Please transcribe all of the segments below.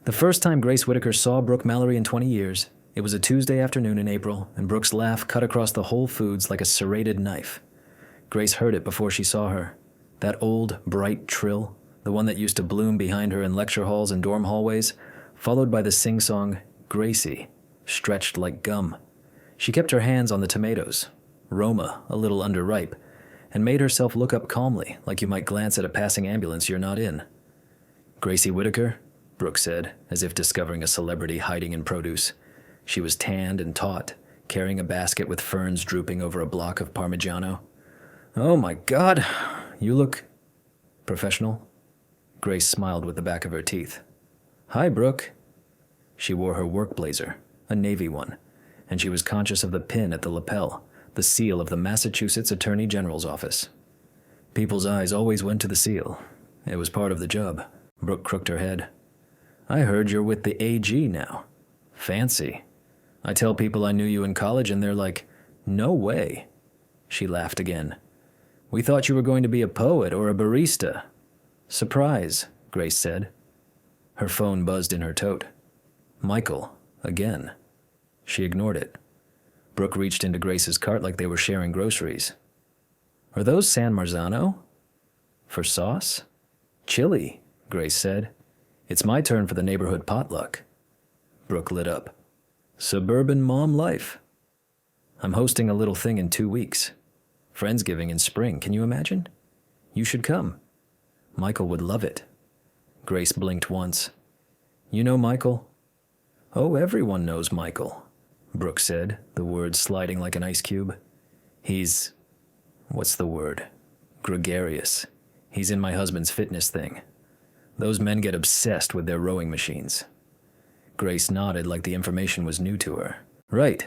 The first time Grace Whitaker saw Brooke Mallory in 20 years, it was a Tuesday afternoon in April, and Brooke's laugh cut across the Whole Foods like a serrated knife. Grace heard it before she saw her. That old, bright trill, the one that used to bloom behind her in lecture halls and dorm hallways, followed by the sing-song, Gracie, stretched like gum. She kept her hands on the tomatoes, Roma a little underripe, and made herself look up calmly, like you might glance at a passing ambulance you're not in. Gracie Whitaker, Brooke said, as if discovering a celebrity hiding in produce. She was tanned and taut, carrying a basket with ferns drooping over a block of Parmigiano. "Oh my God, you look professional." Grace smiled with the back of her teeth. "Hi, Brooke." She wore her work blazer, a navy one, and she was conscious of the pin at the lapel, the seal of the Massachusetts Attorney General's office. People's eyes always went to the seal. It was part of the job. Brooke crooked her head. "I heard you're with the AG now. Fancy. I tell people I knew you in college and they're like, no way." She laughed again. "We thought you were going to be a poet or a barista." "Surprise," Grace said. Her phone buzzed in her tote. Michael, again. She ignored it. Brooke reached into Grace's cart like they were sharing groceries. "Are those San Marzano?" "For sauce?" "Chili," Grace said. "It's my turn for the neighborhood potluck." Brooke lit up. "Suburban mom life." "I'm hosting a little thing in 2 weeks. Friendsgiving in spring, can you imagine? You should come. Michael would love it." Grace blinked once. "You know Michael?" "Oh, everyone knows Michael," Brooke said, the words sliding like an ice cube. What's the word? Gregarious. He's in my husband's fitness thing. Those men get obsessed with their rowing machines." Grace nodded like the information was new to her. "Right.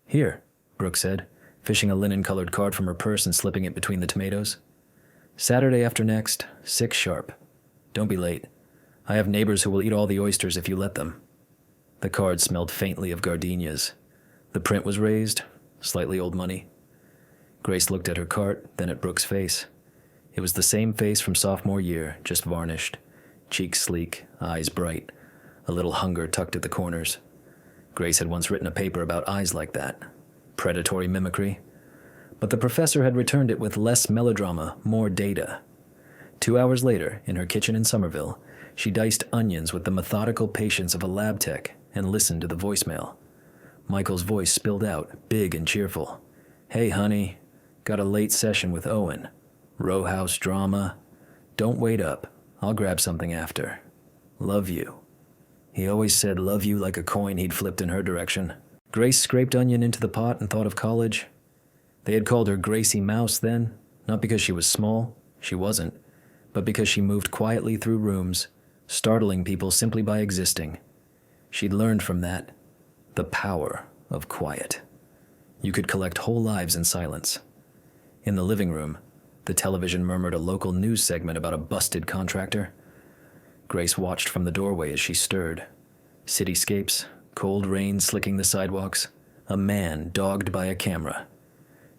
Here," Brooke said, fishing a linen-colored card from her purse and slipping it between the tomatoes. "Saturday after next, 6 sharp. Don't be late. I have neighbors who will eat all the oysters if you let them." The card smelled faintly of gardenias. The print was raised, slightly old money. Grace looked at her cart, then at Brooke's face. It was the same face from sophomore year, just varnished. Cheeks sleek, eyes bright, a little hunger tucked at the corners. Grace had once written a paper about eyes like that. Predatory mimicry. But the professor had returned it with less melodrama, more data. 2 hours later, in her kitchen in Somerville, she diced onions with the methodical patience of a lab tech and listened to the voicemail. Michael's voice spilled out, big and cheerful. "Hey, honey. Got a late session with Owen. Row house drama. Don't wait up. I'll grab something after. Love you." He always said love you like a coin he'd flipped in her direction. Grace scraped onion into the pot and thought of college. They had called her Gracie Mouse then, not because she was small, she wasn't, but because she moved quietly through rooms, startling people simply by existing. She'd learned from that, the power of quiet. You could collect whole lives in silence. In the living room, the television murmured a local news segment about a busted contractor. Grace watched from the doorway as she stirred. Cityscapes, cold rain slicking the sidewalks, a man dogged by a camera.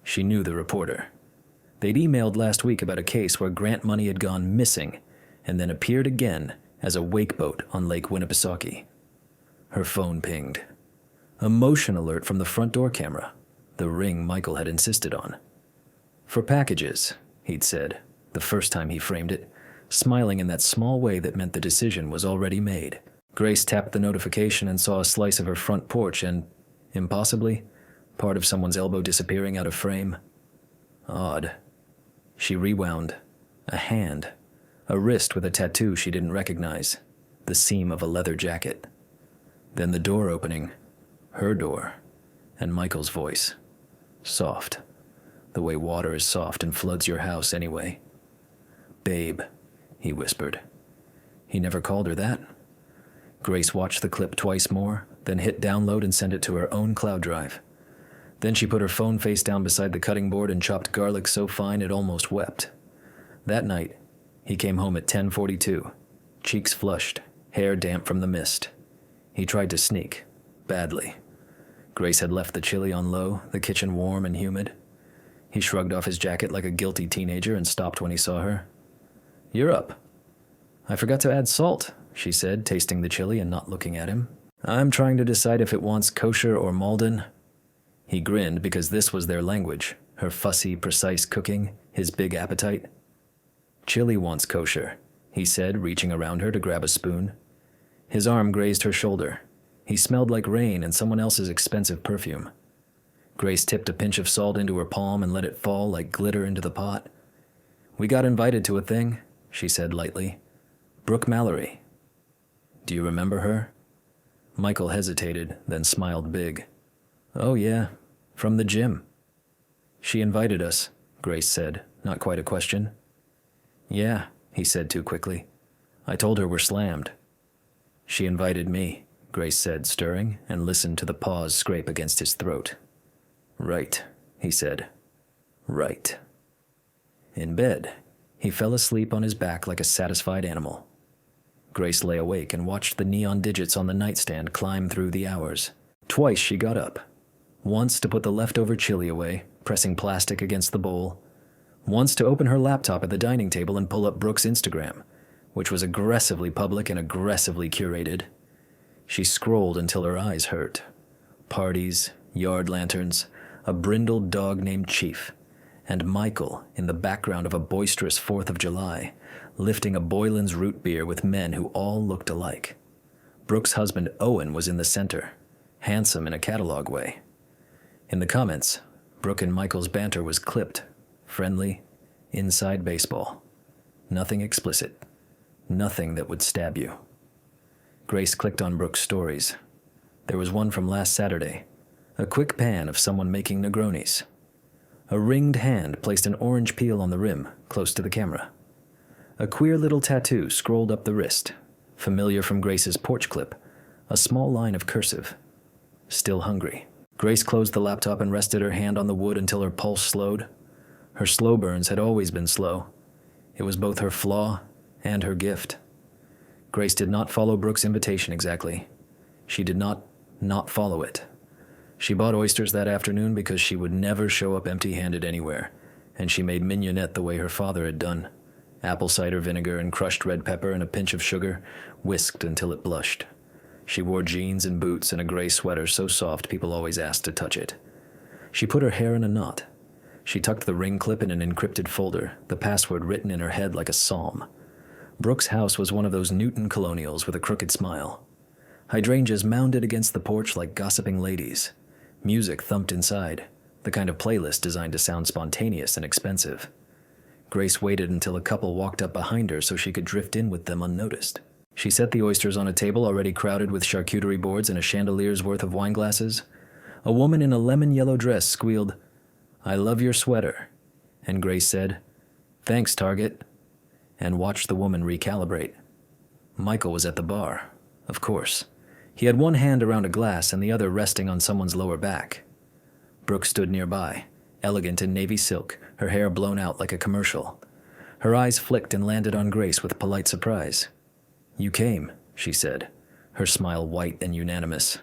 She knew the reporter. They'd emailed last week about a case where grant money had gone missing and then appeared again as a wake boat on Lake Winnipesaukee. Her phone pinged. A motion alert from the front door camera, the ring Michael had insisted on. "For packages," he'd said, the first time he framed it, smiling in that small way that meant the decision was already made. Grace tapped the notification and saw a slice of her front porch and, impossibly, part of someone's elbow disappearing out of frame. Odd. She rewound. A hand. A wrist with a tattoo she didn't recognize. The seam of a leather jacket. Then the door opening. Her door. And Michael's voice. Soft. The way water is soft and floods your house anyway. "Babe," he whispered. He never called her that. Grace watched the clip twice more, then hit download and sent it to her own cloud drive. Then she put her phone face down beside the cutting board and chopped garlic so fine it almost wept. That night, he came home at 10:42, cheeks flushed, hair damp from the mist. He tried to sneak, badly. Grace had left the chili on low, the kitchen warm and humid. He shrugged off his jacket like a guilty teenager and stopped when he saw her. "You're up." "I forgot to add salt," she said, tasting the chili and not looking at him. I'm trying to decide if it wants kosher or Malden. He grinned because this was their language, her fussy, precise cooking, his big appetite. Chili wants kosher, he said, reaching around her to grab a spoon. His arm grazed her shoulder. He smelled like rain and someone else's expensive perfume. Grace tipped a pinch of salt into her palm and let it fall like glitter into the pot. We got invited to a thing, she said lightly. Brooke Mallory. Do you remember her? Michael hesitated, then smiled big. Oh yeah, from the gym. She invited us, Grace said, not quite a question. Yeah, he said too quickly. I told her we're slammed. She invited me, Grace said, stirring, and listened to the pause scrape against his throat. Right, he said. Right. In bed, he fell asleep on his back like a satisfied animal. Grace lay awake and watched the neon digits on the nightstand climb through the hours. Twice she got up. Once to put the leftover chili away, pressing plastic against the bowl. Once to open her laptop at the dining table and pull up Brooke's Instagram, which was aggressively public and aggressively curated. She scrolled until her eyes hurt. Parties, yard lanterns, a brindled dog named Chief, and Michael in the background of a boisterous 4th of July, lifting a Boylan's root beer with men who all looked alike. Brooke's husband Owen was in the center, handsome in a catalog way. In the comments, Brooke and Michael's banter was clipped, friendly, inside baseball. Nothing explicit. Nothing that would stab you. Grace clicked on Brooke's stories. There was one from last Saturday, a quick pan of someone making Negronis. A ringed hand placed an orange peel on the rim, close to the camera. A queer little tattoo scrolled up the wrist, familiar from Grace's porch clip, a small line of cursive. Still hungry. Grace closed the laptop and rested her hand on the wood until her pulse slowed. Her slow burns had always been slow. It was both her flaw and her gift. Grace did not follow Brooke's invitation exactly. She did not follow it. She bought oysters that afternoon because she would never show up empty-handed anywhere, and she made mignonette the way her father had done. Apple cider vinegar and crushed red pepper and a pinch of sugar, whisked until it blushed. She wore jeans and boots and a gray sweater so soft people always asked to touch it. She put her hair in a knot. She tucked the ring clip in an encrypted folder, the password written in her head like a psalm. Brooke's house was one of those Newton colonials with a crooked smile. Hydrangeas mounded against the porch like gossiping ladies. Music thumped inside, the kind of playlist designed to sound spontaneous and expensive. Grace waited until a couple walked up behind her so she could drift in with them unnoticed. She set the oysters on a table already crowded with charcuterie boards and a chandelier's worth of wine glasses. A woman in a lemon-yellow dress squealed, "I love your sweater," and Grace said, "Thanks, Target," and watched the woman recalibrate. Michael was at the bar, of course. He had one hand around a glass and the other resting on someone's lower back. Brooke stood nearby, elegant in navy silk, her hair blown out like a commercial. Her eyes flicked and landed on Grace with polite surprise. "You came," she said, her smile white and unanimous.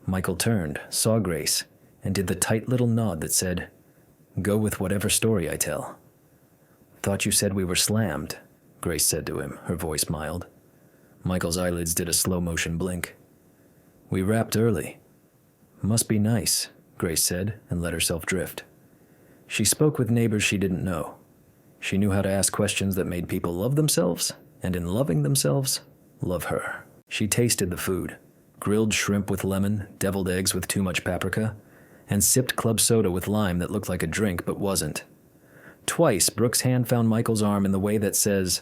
Michael turned, saw Grace, and did the tight little nod that said, "Go with whatever story I tell." "Thought you said we were slammed," Grace said to him, her voice mild. Michael's eyelids did a slow-motion blink. "We wrapped early." "Must be nice," Grace said, and let herself drift. She spoke with neighbors she didn't know. She knew how to ask questions that made people love themselves, and in loving themselves, love her. She tasted the food, grilled shrimp with lemon, deviled eggs with too much paprika, and sipped club soda with lime that looked like a drink but wasn't. Twice, Brooke's hand found Michael's arm in the way that says,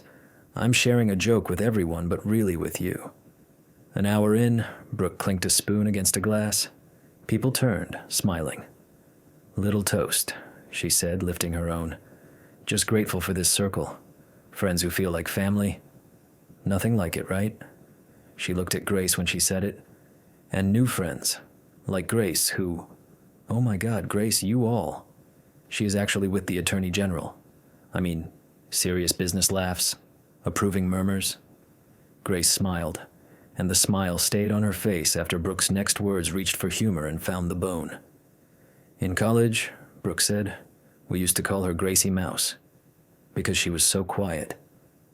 "I'm sharing a joke with everyone, but really with you." An hour in, Brooke clinked a spoon against a glass. People turned, smiling. "Little toast," she said, lifting her own. "Just grateful for this circle. Friends who feel like family. Nothing like it, right?" She looked at Grace when she said it. "And new friends, like Grace, who... Oh my God, Grace, you all." She is actually with the Attorney General. I mean, serious business laughs, approving murmurs. Grace smiled, and the smile stayed on her face after Brooke's next words reached for humor and found the bone. "In college," Brooke said, "we used to call her Gracie Mouse, because she was so quiet,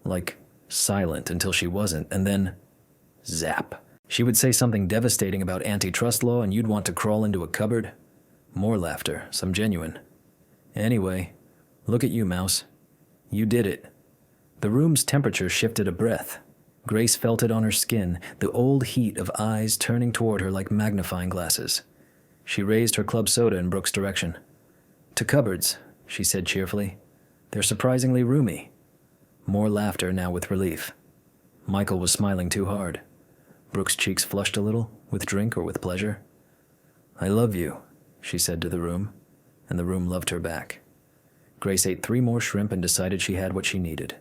like silent until she wasn't, and then Zap. She would say something devastating about antitrust law and you'd want to crawl into a cupboard. More laughter, some genuine. Anyway, look at you, Mouse. You did it. The room's temperature shifted a breath. Grace felt it on her skin, the old heat of eyes turning toward her like magnifying glasses. She raised her club soda in Brooke's direction. To cupboards, she said cheerfully. They're surprisingly roomy. More laughter, now with relief. Michael was smiling too hard. Brooke's cheeks flushed a little, with drink or with pleasure. I love you, she said to the room, and the room loved her back. Grace ate 3 more shrimp and decided she had what she needed.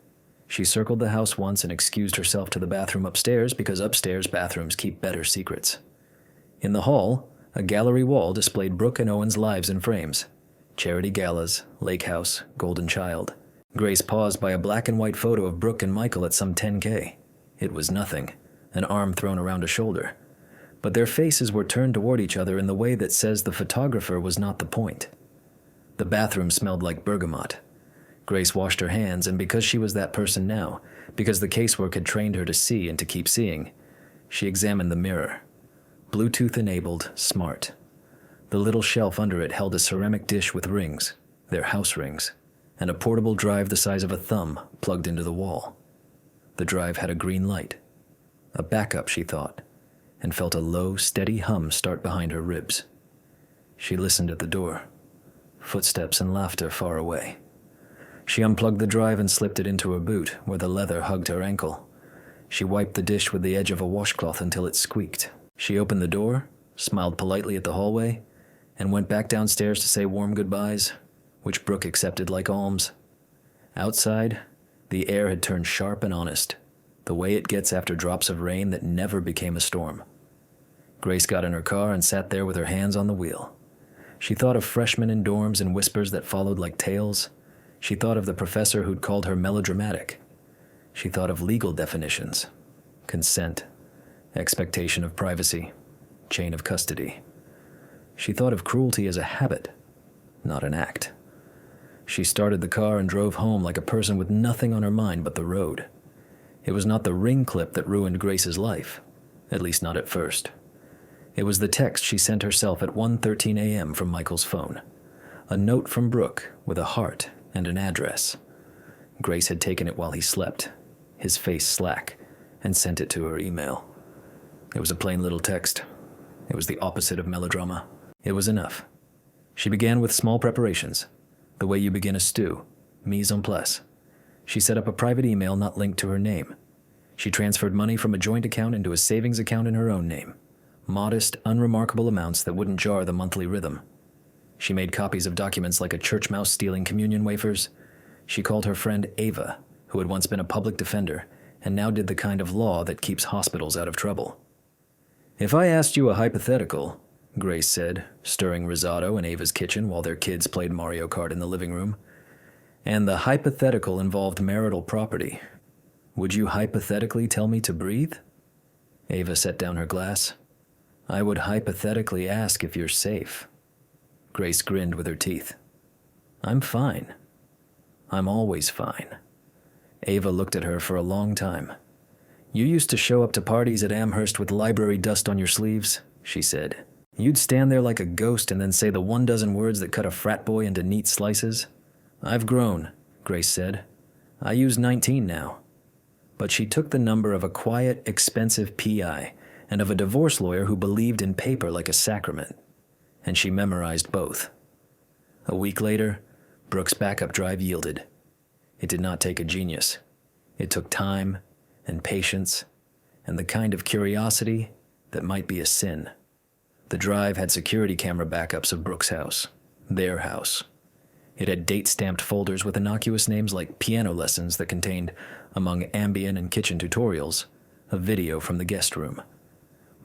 She circled the house once and excused herself to the bathroom upstairs because upstairs bathrooms keep better secrets. In the hall, a gallery wall displayed Brooke and Owen's lives in frames. Charity galas, lake house, golden child. Grace paused by a black and white photo of Brooke and Michael at some 10K. It was nothing, an arm thrown around a shoulder. But their faces were turned toward each other in the way that says the photographer was not the point. The bathroom smelled like bergamot. Grace washed her hands, and because she was that person now, because the casework had trained her to see and to keep seeing, she examined the mirror. Bluetooth-enabled, smart. The little shelf under it held a ceramic dish with rings, their house rings, and a portable drive the size of a thumb plugged into the wall. The drive had a green light. A backup, she thought, and felt a low, steady hum start behind her ribs. She listened at the door. Footsteps and laughter far away. She unplugged the drive and slipped it into her boot, where the leather hugged her ankle. She wiped the dish with the edge of a washcloth until it squeaked. She opened the door, smiled politely at the hallway, and went back downstairs to say warm goodbyes, which Brooke accepted like alms. Outside, the air had turned sharp and honest, the way it gets after drops of rain that never became a storm. Grace got in her car and sat there with her hands on the wheel. She thought of freshmen in dorms and whispers that followed like tales. She thought of the professor who'd called her melodramatic. She thought of legal definitions. Consent. Expectation of privacy. Chain of custody. She thought of cruelty as a habit, not an act. She started the car and drove home like a person with nothing on her mind but the road. It was not the ring clip that ruined Grace's life, at least not at first. It was the text she sent herself at 1:13 a.m. from Michael's phone. A note from Brooke with a heart and an address. Grace had taken it while he slept, his face slack, and sent it to her email. It was a plain little text. It was the opposite of melodrama. It was enough. She began with small preparations, the way you begin a stew, mise en place. She set up a private email not linked to her name. She transferred money from a joint account into a savings account in her own name. Modest, unremarkable amounts that wouldn't jar the monthly rhythm. She made copies of documents like a church mouse stealing communion wafers. She called her friend Ava, who had once been a public defender and now did the kind of law that keeps hospitals out of trouble. If I asked you a hypothetical, Grace said, stirring risotto in Ava's kitchen while their kids played Mario Kart in the living room, and the hypothetical involved marital property, would you hypothetically tell me to breathe? Ava set down her glass. I would hypothetically ask if you're safe. Grace grinned with her teeth. I'm fine. I'm always fine. Ava looked at her for a long time. You used to show up to parties at Amherst with library dust on your sleeves, she said. You'd stand there like a ghost and then say the 12 words that cut a frat boy into neat slices. I've grown, Grace said. I use 19 now. But she took the number of a quiet, expensive PI and of a divorce lawyer who believed in paper like a sacrament. And she memorized both. A week later, Brooke's backup drive yielded. It did not take a genius. It took time and patience and the kind of curiosity that might be a sin. The drive had security camera backups of Brooke's house, their house. It had date-stamped folders with innocuous names like piano lessons that contained, among Ambien and kitchen tutorials, a video from the guest room.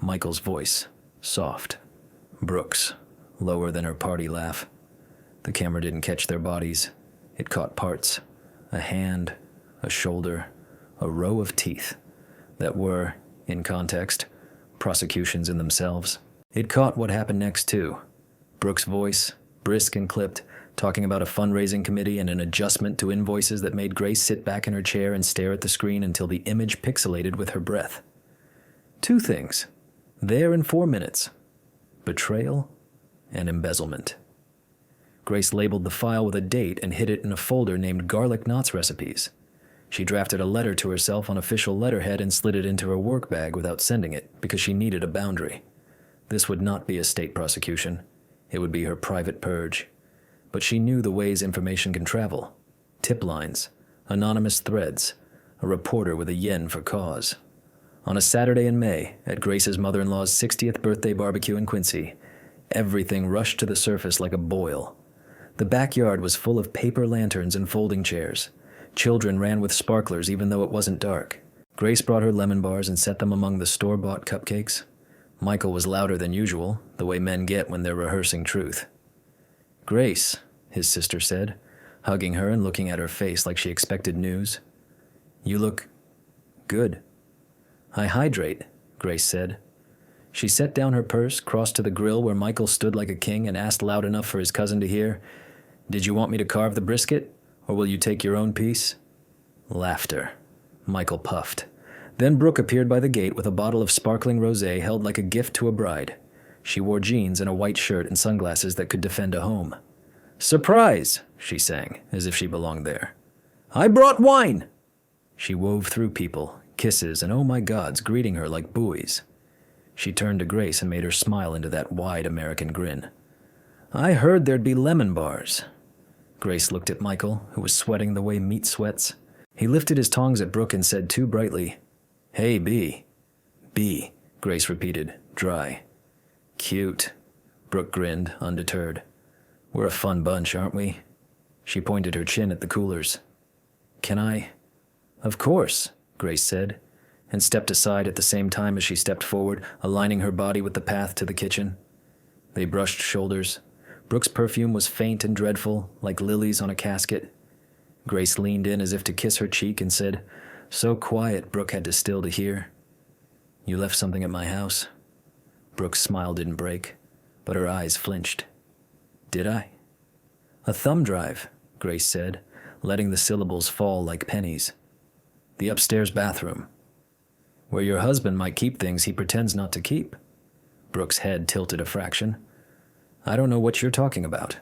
Michael's voice, soft. Brooke's, lower than her party laugh. The camera didn't catch their bodies. It caught parts. A hand, a shoulder, a row of teeth that were, in context, prosecutions in themselves. It caught what happened next, too. Brooke's voice, brisk and clipped, talking about a fundraising committee and an adjustment to invoices that made Grace sit back in her chair and stare at the screen until the image pixelated with her breath. Two things. There in 4 minutes. Betrayal and embezzlement. Grace labeled the file with a date and hid it in a folder named Garlic Knots Recipes. She drafted a letter to herself on official letterhead and slid it into her work bag without sending it because she needed a boundary. This would not be a state prosecution. It would be her private purge. But she knew the ways information can travel. Tip lines, anonymous threads, a reporter with a yen for cause. On a Saturday in May, at Grace's mother-in-law's 60th birthday barbecue in Quincy, everything rushed to the surface like a boil. The backyard was full of paper lanterns and folding chairs. Children ran with sparklers even though it wasn't dark. Grace brought her lemon bars and set them among the store-bought cupcakes. Michael was louder than usual, the way men get when they're rehearsing truth. "Grace," his sister said, hugging her and looking at her face like she expected news. "You look good." "I hydrate," Grace said. She set down her purse, crossed to the grill where Michael stood like a king, and asked loud enough for his cousin to hear, "Did you want me to carve the brisket, or will you take your own piece?" Laughter. Michael puffed. Then Brooke appeared by the gate with a bottle of sparkling rosé held like a gift to a bride. She wore jeans and a white shirt and sunglasses that could defend a home. "Surprise!" she sang, as if she belonged there. "I brought wine!" She wove through people, kisses, and oh my gods greeting her like buoys. She turned to Grace and made her smile into that wide American grin. "I heard there'd be lemon bars." Grace looked at Michael, who was sweating the way meat sweats. He lifted his tongs at Brooke and said too brightly, "Hey, B." "B," Grace repeated, dry. "Cute." Brooke grinned, undeterred. "We're a fun bunch, aren't we?" She pointed her chin at the coolers. "Can I?" "Of course," Grace said, and stepped aside at the same time as she stepped forward, aligning her body with the path to the kitchen. They brushed shoulders. Brooke's perfume was faint and dreadful, like lilies on a casket. Grace leaned in as if to kiss her cheek and said, so quiet Brooke had to still to hear, "You left something at my house." Brooke's smile didn't break, but her eyes flinched. "Did I?" "A thumb drive," Grace said, letting the syllables fall like pennies. "The upstairs bathroom. Where your husband might keep things he pretends not to keep." Brooke's head tilted a fraction. "I don't know what you're talking about."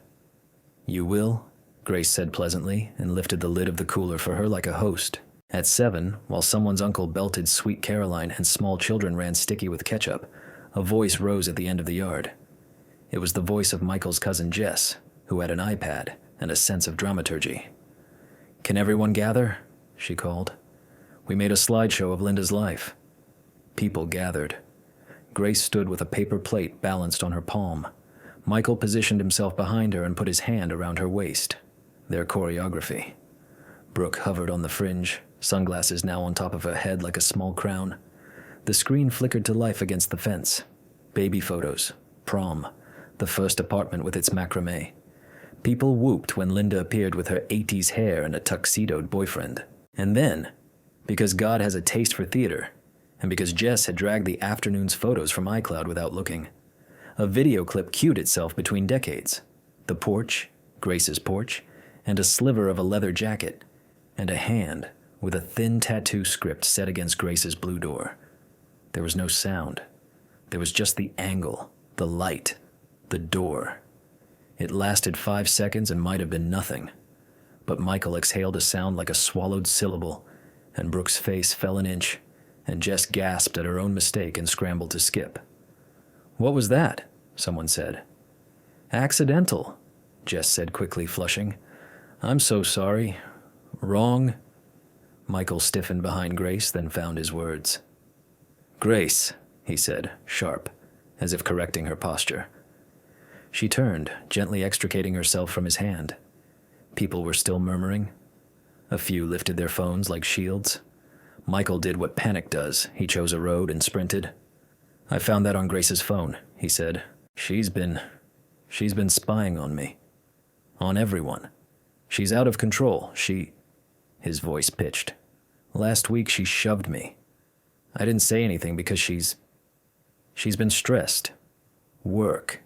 "You will," Grace said pleasantly, and lifted the lid of the cooler for her like a host. At 7, while someone's uncle belted Sweet Caroline and small children ran sticky with ketchup, a voice rose at the end of the yard. It was the voice of Michael's cousin Jess, who had an iPad and a sense of dramaturgy. "Can everyone gather?" she called. "We made a slideshow of Linda's life." People gathered. Grace stood with a paper plate balanced on her palm. Michael positioned himself behind her and put his hand around her waist. Their choreography. Brooke hovered on the fringe, sunglasses now on top of her head like a small crown. The screen flickered to life against the fence. Baby photos, prom, the first apartment with its macrame. People whooped when Linda appeared with her 80s hair and a tuxedoed boyfriend. And then, because God has a taste for theater, and because Jess had dragged the afternoon's photos from iCloud without looking, a video clip cued itself between decades. The porch, Grace's porch, and a sliver of a leather jacket, and a hand with a thin tattoo script set against Grace's blue door. There was no sound. There was just the angle, the light, the door. It lasted 5 seconds and might have been nothing. But Michael exhaled a sound like a swallowed syllable, and Brooke's face fell an inch, and Jess gasped at her own mistake and scrambled to skip. "What was that?" someone said. "Accidental," Jess said quickly, flushing. "I'm so sorry. Wrong." Michael stiffened behind Grace, then found his words. "Grace," he said, sharp, as if correcting her posture. She turned, gently extricating herself from his hand. People were still murmuring. A few lifted their phones like shields. Michael did what panic does. He chose a road and sprinted. "I found that on Grace's phone," he said. She's been spying on me. On everyone. She's out of control. His voice pitched. "Last week she shoved me. I didn't say anything because she's been stressed. Work.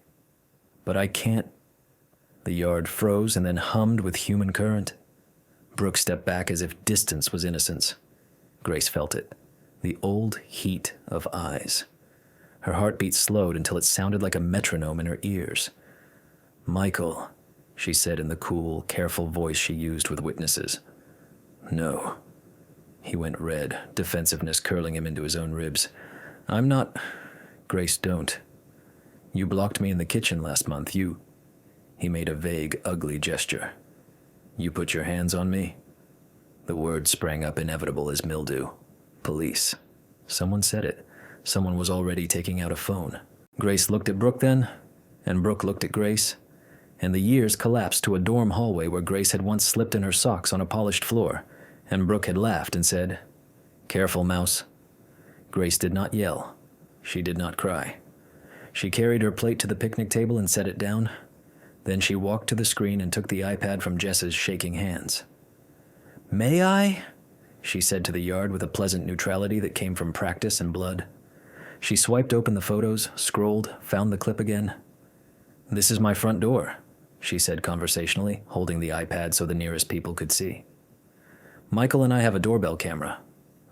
But I can't." The yard froze and then hummed with human current. Brooke stepped back as if distance was innocence. Grace felt it. The old heat of eyes. Her heartbeat slowed until it sounded like a metronome in her ears. "Michael," she said in the cool, careful voice she used with witnesses. "No." He went red, defensiveness curling him into his own ribs. "I'm not—" "Grace, don't. You blocked me in the kitchen last month. You—" He made a vague, ugly gesture. "You put your hands on me?" The word sprang up inevitable as mildew. Police. Someone said it. Someone was already taking out a phone. Grace looked at Brooke then, and Brooke looked at Grace, and the years collapsed to a dorm hallway where Grace had once slipped in her socks on a polished floor, and Brooke had laughed and said, "Careful, mouse." Grace did not yell. She did not cry. She carried her plate to the picnic table and set it down. Then she walked to the screen and took the iPad from Jess's shaking hands. "May I?" she said to the yard with a pleasant neutrality that came from practice and blood. She swiped open the photos, scrolled, found the clip again. "This is my front door," she said conversationally, holding the iPad so the nearest people could see. "Michael and I have a doorbell camera.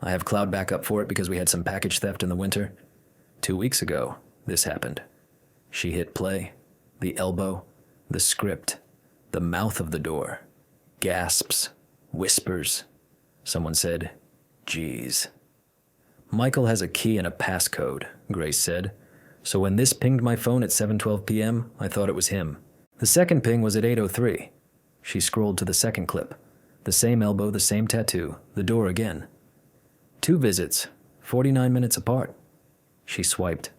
I have cloud backup for it because we had some package theft in the winter. 2 weeks ago, this happened." She hit play. The elbow, the script, the mouth of the door. Gasps, whispers. Someone said, "Geez." "Michael has a key and a passcode," Grace said. "So when this pinged my phone at 7:12 p.m., I thought it was him. The second ping was at 8:03. She scrolled to the second clip. The same elbow, the same tattoo, the door again. 2 visits, 49 minutes apart. She swiped.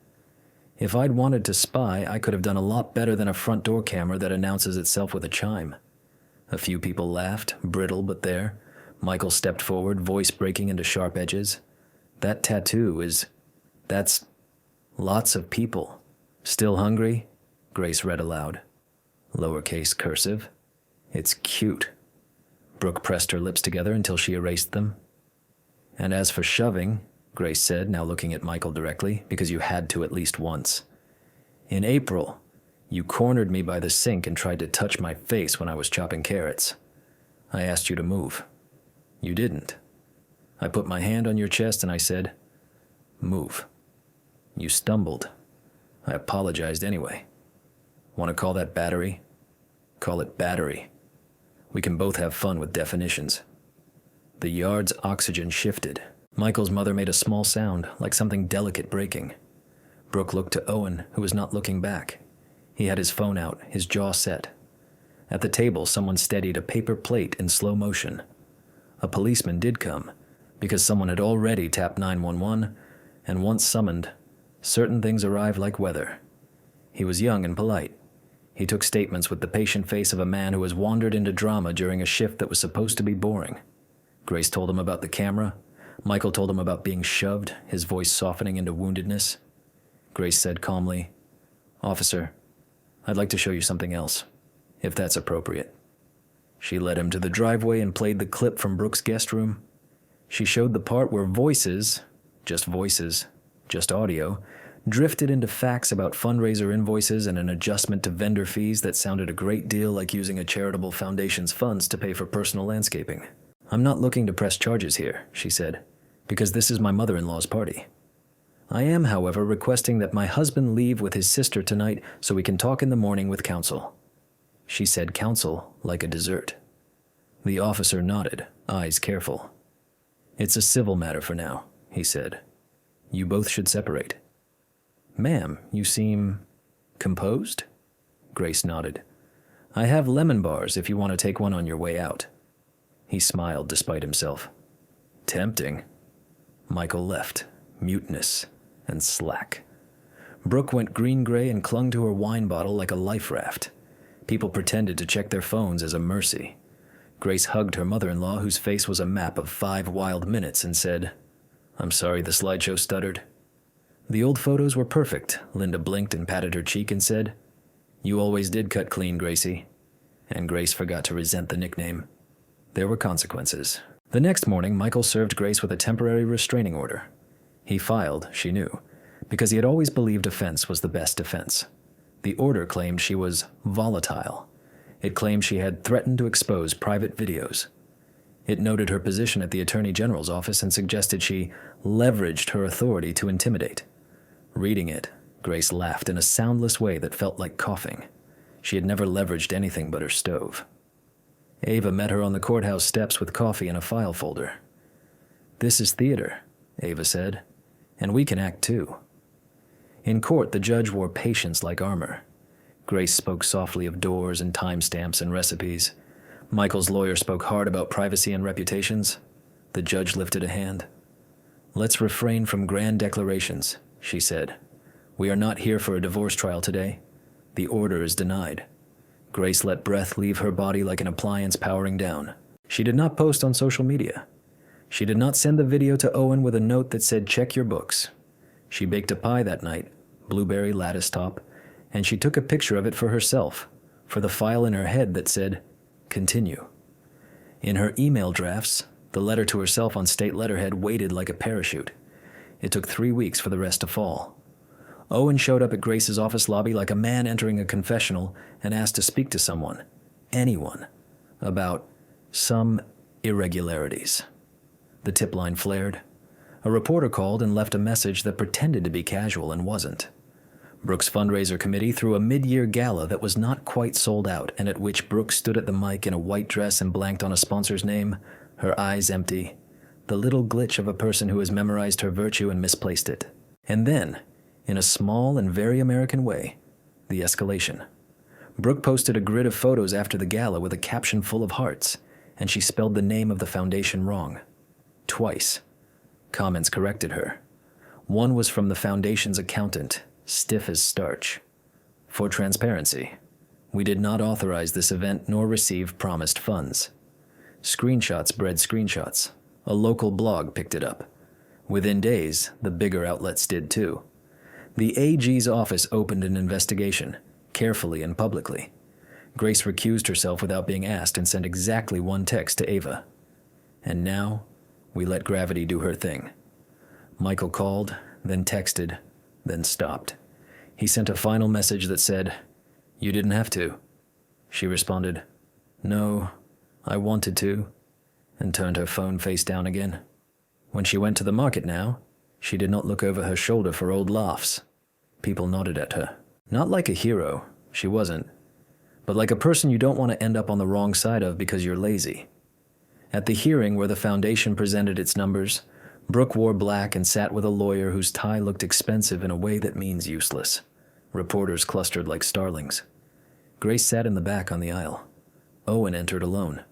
If I'd wanted to spy, I could have done a lot better than a front door camera that announces itself with a chime. A few people laughed, brittle but there. Michael stepped forward, voice breaking into sharp edges. "That tattoo that's lots of people. Still hungry?" Grace read aloud. Lowercase cursive. "It's cute." Brooke pressed her lips together until she erased them. "And as for shoving," Grace said, now looking at Michael directly, because you had to at least once. "In April, you cornered me by the sink and tried to touch my face when I was chopping carrots. I asked you to move. You didn't. I put my hand on your chest and I said, 'Move.' You stumbled. I apologized anyway. Want to call that battery? Call it battery. We can both have fun with definitions." The yard's oxygen shifted. Michael's mother made a small sound, like something delicate breaking. Brooke looked to Owen, who was not looking back. He had his phone out, his jaw set. At the table, someone steadied a paper plate in slow motion. A policeman did come, because someone had already tapped 911, and once summoned, certain things arrive like weather. He was young and polite. He took statements with the patient face of a man who has wandered into drama during a shift that was supposed to be boring. Grace told him about the camera. Michael told him about being shoved, his voice softening into woundedness. Grace said calmly, "Officer, I'd like to show you something else, if that's appropriate." She led him to the driveway and played the clip from Brooke's guest room. She showed the part where voices, just audio, drifted into facts about fundraiser invoices and an adjustment to vendor fees that sounded a great deal like using a charitable foundation's funds to pay for personal landscaping. "I'm not looking to press charges here," she said, "because this is my mother-in-law's party. I am, however, requesting that my husband leave with his sister tonight so we can talk in the morning with counsel." She said counsel like a dessert. The officer nodded, eyes careful. "It's a civil matter for now," he said. "You both should separate." "Ma'am, you seem composed?" Grace nodded. "I have lemon bars if you want to take one on your way out." He smiled despite himself. "Tempting." Michael left, mutinous and slack. Brooke went green-gray and clung to her wine bottle like a life raft. People pretended to check their phones as a mercy. Grace hugged her mother-in-law, whose face was a map of 5 wild minutes, and said, "I'm sorry the slideshow stuttered." "The old photos were perfect," Linda blinked and patted her cheek and said, "You always did cut clean, Gracie." And Grace forgot to resent the nickname. There were consequences. The next morning, Michael served Grace with a temporary restraining order. He filed, she knew, because he had always believed offense was the best defense. The order claimed she was volatile. It claimed she had threatened to expose private videos. It noted her position at the Attorney General's office and suggested she leveraged her authority to intimidate. Reading it, Grace laughed in a soundless way that felt like coughing. She had never leveraged anything but her stove. Ava met her on the courthouse steps with coffee and a file folder. "This is theater," Ava said, "and we can act too." In court, the judge wore patience like armor. Grace spoke softly of doors and timestamps and recipes. Michael's lawyer spoke hard about privacy and reputations. The judge lifted a hand. "Let's refrain from grand declarations," she said. "We are not here for a divorce trial today. The order is denied." Grace let breath leave her body like an appliance powering down. She did not post on social media. She did not send the video to Owen with a note that said, "Check your books." She baked a pie that night, blueberry lattice top, and she took a picture of it for herself, for the file in her head that said, "Continue." In her email drafts, the letter to herself on state letterhead waited like a parachute. It took 3 weeks for the rest to fall. Owen showed up at Grace's office lobby like a man entering a confessional and asked to speak to someone, anyone, about some irregularities. The tip line flared. A reporter called and left a message that pretended to be casual and wasn't. Brooks' fundraiser committee threw a mid-year gala that was not quite sold out and at which Brooks stood at the mic in a white dress and blanked on a sponsor's name, her eyes empty, the little glitch of a person who has memorized her virtue and misplaced it. And then, in a small and very American way, the escalation. Brooke posted a grid of photos after the gala with a caption full of hearts, and she spelled the name of the foundation wrong. Twice. Comments corrected her. One was from the foundation's accountant, stiff as starch. "For transparency, we did not authorize this event nor receive promised funds." Screenshots bred screenshots. A local blog picked it up. Within days, the bigger outlets did too. The AG's office opened an investigation, carefully and publicly. Grace recused herself without being asked and sent exactly one text to Ava. And now, we let gravity do her thing. Michael called, then texted, then stopped. He sent a final message that said, "You didn't have to." She responded, "No, I wanted to," and turned her phone face down again. When she went to the market now, she did not look over her shoulder for old laughs. People nodded at her. Not like a hero, she wasn't, but like a person you don't want to end up on the wrong side of because you're lazy. At the hearing where the foundation presented its numbers, Brooke wore black and sat with a lawyer whose tie looked expensive in a way that means useless. Reporters clustered like starlings. Grace sat in the back on the aisle. Owen entered alone.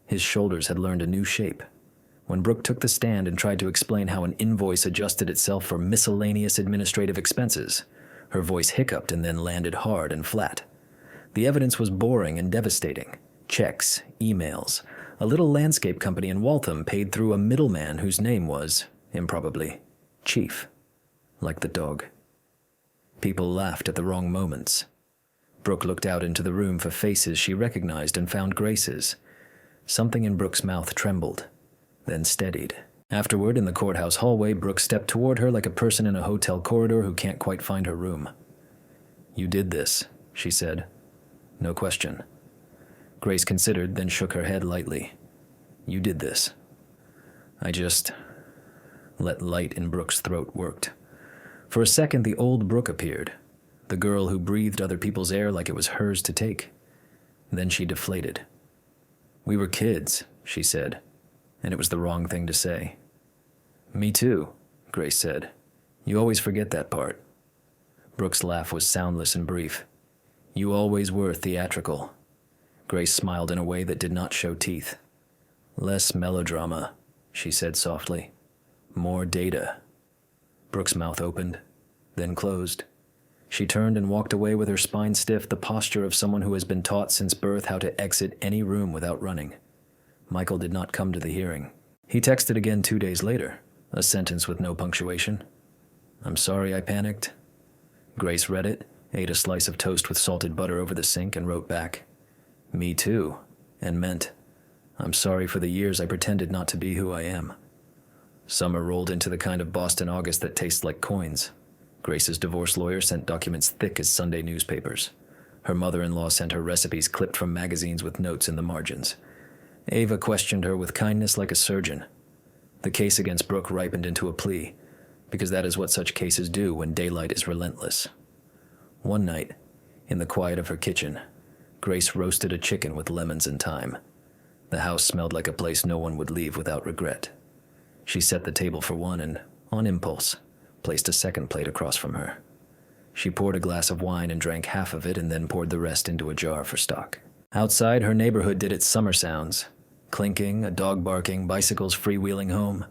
His shoulders had learned a new shape. When Brooke took the stand and tried to explain how an invoice adjusted itself for miscellaneous administrative expenses, her voice hiccuped and then landed hard and flat. The evidence was boring and devastating. Checks, emails. A little landscape company in Waltham paid through a middleman whose name was, improbably, Chief. Like the dog. People laughed at the wrong moments. Brooke looked out into the room for faces she recognized and found Grace's. Something in Brooke's mouth trembled, then steadied. Afterward, in the courthouse hallway, Brooke stepped toward her like a person in a hotel corridor who can't quite find her room. "You did this," she said. No question. Grace considered, then shook her head lightly. "You did this." I just let light in Brooke's throat worked. For a second, the old Brooke appeared, the girl who breathed other people's air like it was hers to take. Then she deflated. "We were kids," she said, and it was the wrong thing to say. "Me too," Grace said. "You always forget that part." Brooke's laugh was soundless and brief. "You always were theatrical." Grace smiled in a way that did not show teeth. "Less melodrama," she said softly. "More data." Brooke's mouth opened, then closed. She turned and walked away with her spine stiff, the posture of someone who has been taught since birth how to exit any room without running. Michael did not come to the hearing. He texted again 2 days later, a sentence with no punctuation. "I'm sorry I panicked." Grace read it, ate a slice of toast with salted butter over the sink, and wrote back, "Me too," and meant, "I'm sorry for the years I pretended not to be who I am." Summer rolled into the kind of Boston August that tastes like coins. Grace's divorce lawyer sent documents thick as Sunday newspapers. Her mother-in-law sent her recipes clipped from magazines with notes in the margins. Ava questioned her with kindness like a surgeon. The case against Brooke ripened into a plea, because that is what such cases do when daylight is relentless. One night, in the quiet of her kitchen, Grace roasted a chicken with lemons and thyme. The house smelled like a place no one would leave without regret. She set the table for one and, on impulse, placed a second plate across from her. She poured a glass of wine and drank half of it and then poured the rest into a jar for stock. Outside, her neighborhood did its summer sounds. Clinking, a dog barking, bicycles freewheeling home.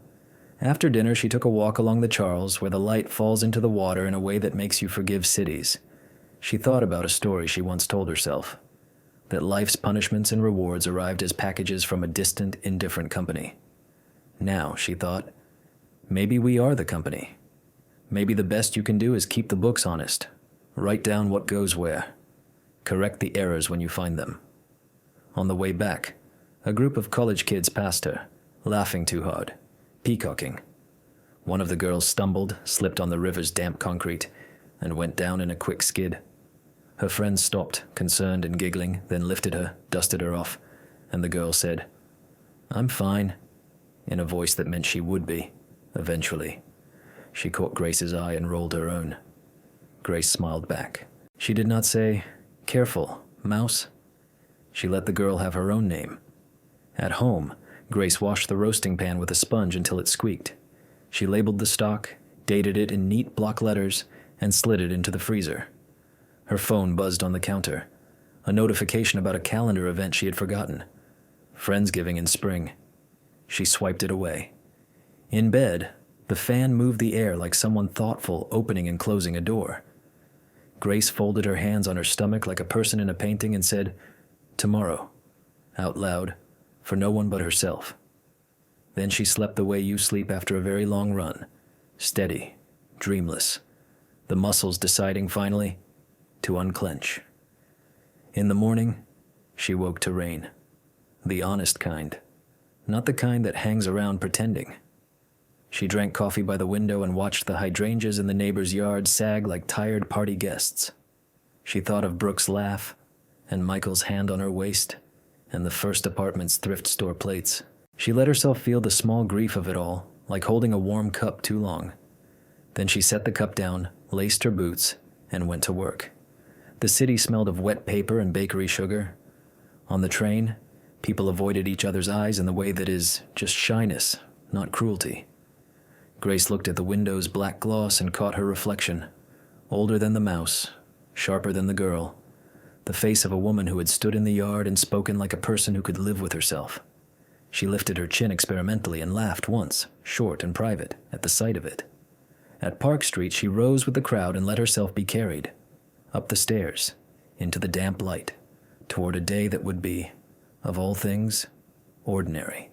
After dinner, she took a walk along the Charles, where the light falls into the water in a way that makes you forgive cities. She thought about a story she once told herself, that life's punishments and rewards arrived as packages from a distant, indifferent company. Now, she thought, maybe we are the company. Maybe the best you can do is keep the books honest, write down what goes where, correct the errors when you find them. On the way back, a group of college kids passed her, laughing too hard, peacocking. One of the girls stumbled, slipped on the river's damp concrete, and went down in a quick skid. Her friends stopped, concerned and giggling, then lifted her, dusted her off, and the girl said, "I'm fine," in a voice that meant she would be, eventually. She caught Grace's eye and rolled her own. Grace smiled back. She did not say, "Careful, mouse." She let the girl have her own name. At home, Grace washed the roasting pan with a sponge until it squeaked. She labeled the stock, dated it in neat block letters, and slid it into the freezer. Her phone buzzed on the counter. A notification about a calendar event she had forgotten. Friendsgiving in spring. She swiped it away. In bed, the fan moved the air like someone thoughtful opening and closing a door. Grace folded her hands on her stomach like a person in a painting and said, "Tomorrow," out loud, for no one but herself. Then she slept the way you sleep after a very long run, steady, dreamless, the muscles deciding finally to unclench. In the morning, she woke to rain. The honest kind, not the kind that hangs around pretending. She drank coffee by the window and watched the hydrangeas in the neighbor's yard sag like tired party guests. She thought of Brooke's laugh, and Michael's hand on her waist, and the first apartment's thrift store plates. She let herself feel the small grief of it all, like holding a warm cup too long. Then she set the cup down, laced her boots, and went to work. The city smelled of wet paper and bakery sugar. On the train, people avoided each other's eyes in the way that is just shyness, not cruelty. Grace looked at the window's black gloss and caught her reflection, older than the mouse, sharper than the girl, the face of a woman who had stood in the yard and spoken like a person who could live with herself. She lifted her chin experimentally and laughed once, short and private, at the sight of it. At Park Street, she rose with the crowd and let herself be carried, up the stairs, into the damp light, toward a day that would be, of all things, ordinary.